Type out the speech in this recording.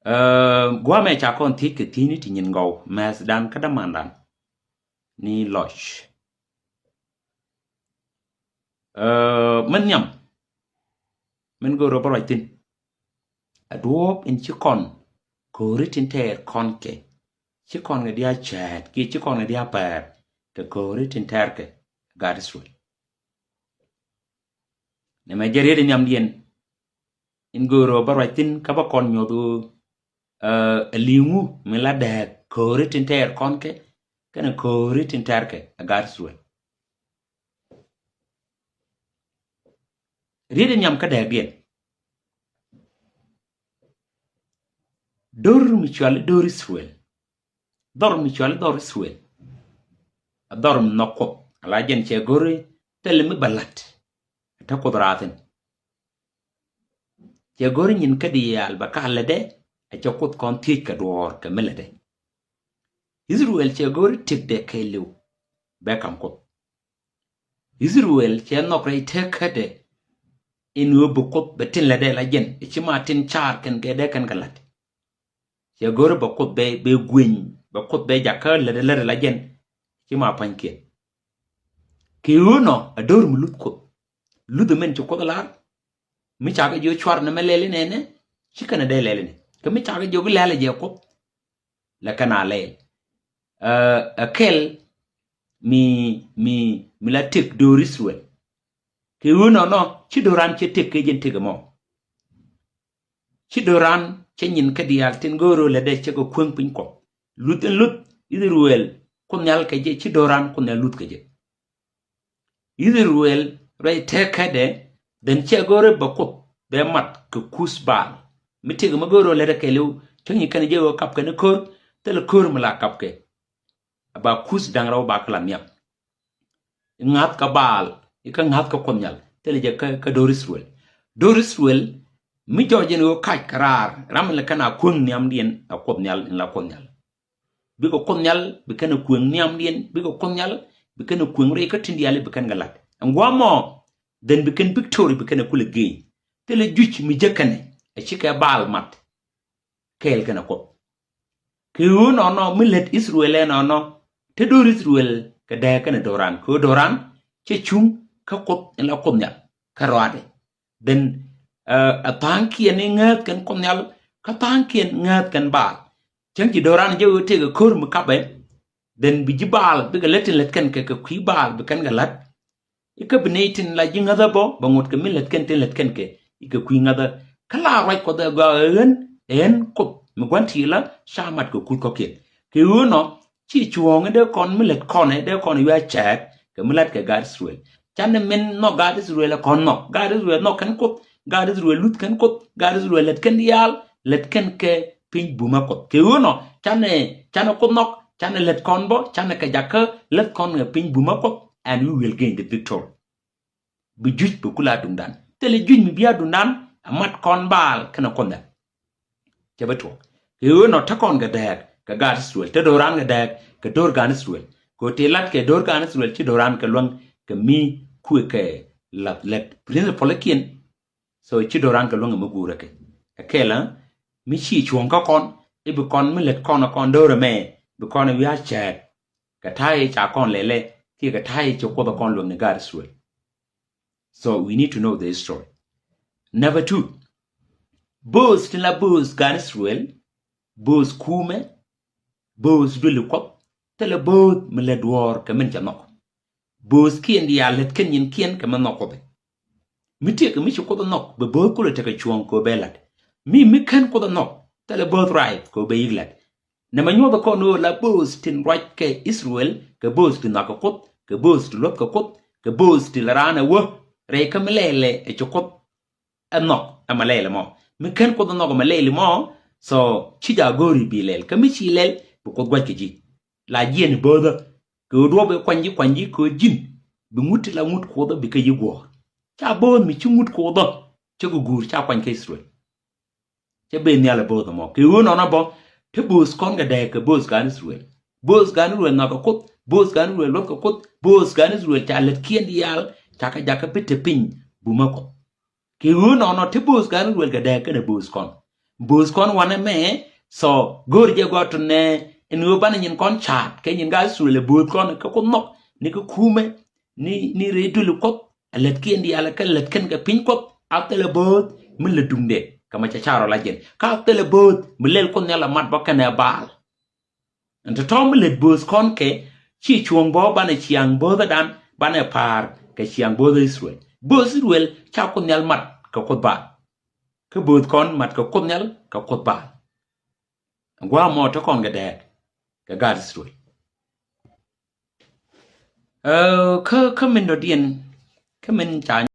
Gwa me cha kon thi ke thi ni ti nyin go mas dan kada mandan ni loch. Men nyam men go ro tin aduop in chikon ko ritin ter kon ke chikon ga dia chat ki chikon ga dia per ke ko ritin ter ke garisul ne ma jere de nyam dien in go ro tin ka ba kon nyodu limu me la de ko ritin ter kon ke kana ko ritin ter ke garisul ride nyam ka de bien dor mutual dor Israel dor mutual dor Israel dor nokko ala jen che gore telmi balat ta kodraten che gore nyin kadi al bakale de a che kot kon tik ka dor ka melade Israel che gore tik de kelu be kam ko Israel che nokre tekade inu bu kot betin lade la jen che matin char ken ke de kan galat che gore ba kot be gwin ba kot be jakal lade la jen che ma panke ki uno ador mulut ko ludu men ci kodalar mi chaga jo chwar na melele nene ci kana de lele ne ko mi chaga jo lele je ko la kana le akel mi la tek do Israel ki uno no ci doran ci tek ke jente mo ci doran ci nyin kadiyal tin goro le de ci ko kweng pin ko lut Israel ko nyal ke je ci doran ko ne lut ke je Israel ray tekade den che gore bakut be mat ke kusbal mitig ma goro le ke lew tangi kan je wo kap ke ne kor tel kor mala kap ke ba kus dang raw ba kala miam ngat ka bal ka ngat ka komnyal tel je ka doris wel mi joje no kaj karar ram le kana kun niam dien a komnyal la komnyal bi ko komnyal bi kana kun niam dien bi ko komnyal bi kana kun re ka tindiale bi kan galat ngwamo den bikin victory bikin kule gay tele juch mi jekane e chika bal mat kel kana ko ki uno no millet Israel no te do Israel ka da kana doran ko doran che chung ka ko la komnya karwade den a tanki ne ngat kan komnyal ka tanki ngat kan bal chen ji doran je te ga kor mu kabe den bi jibal bi ga let kan ke ku bal bi kan galat ika binatin la jinga da bo bangot ke milet ken ke ika kuinga da kala right ko da ga en ko mi gwanti la shamat ko kul ko ke uno chi chuong de kon milet kon de kon ya chat ke milet ke gar Israel chan men no gar Israel kon no gar Israel no kan ko gar Israel lut kan ko gar Israel let ken yal let ken ke pin buma ko ke uno chan ko nok chan let kon bo chan ke jakka let kon pin buma ko and we will gain the victory. Bi juj bu kula dundan. Tele juj mi biya dundan amat kon bal kana konda. Jabato. Yo no takon ga dag ka gar Israel te doran ga dag ka dor gan Israel. Ko te lat ke dor gan Israel ti doran ka long ka mi ku ke lat let prince polakien. So ti doran ka long ma gura ke. Akela mi chi chuon ka kon e bu kon mi let kon dor me bu kon wi a chat ka tai cha kon lele ka tai cho ko kon lo ne gar Israel. So we need to know the story. Number 2. Boast la boast gan Israel, boast kume, boast dulikop, tele boast meledwar ka men janok. Boast kien dia let ken yin kien ka manoko be. Mi te ka mi ko da nok be boast ko le te ka chuon ko belat. Mi ken ko da nok tele boast right ko be iglat. Na manyo da ko no la boast tin right ke Israel ka boast na ka kot ka boast lot ka kot ka boast la rana wo re ka melele e chokot anok amalele mo mi ken ko no go melele mo so chija gori bilel ka mi chilel bu ko gwaj ji la jien boda ko do be kwanji ko jin bi muti la mut ko do bi ka yigo cha bo mi chi mut ko do che go gur cha kwan ke Israel che be ni ala boda mo ke uno na bo te bus kon ga de ka bus gan Israel na ko kot bus gan Israel lot ko kot bus gan Israel cha let kien dial chaka jaka bete pin bumako ki uno no te bus gan wel ga de ka bus kon bus con wana me so gor je go to ne en ban nyin kon chat ke nyin ga su le bus con ko nok ni ko kume ni redul ko let kendi ala ka let ken ga pin ko after le bot min le dumde kama cha charo la jen ka after le bot milel ko ne la mat ba kana bal anta tom le bus con ke chi chuong bo ban chiang bo da dan ban par ke chiang bo Israel bus Israel cha ko ne mat ko ba ke bus con mat ko nel ko ba gwa mo to kon ga de ka Gaat Israel ka min do dien ka min cha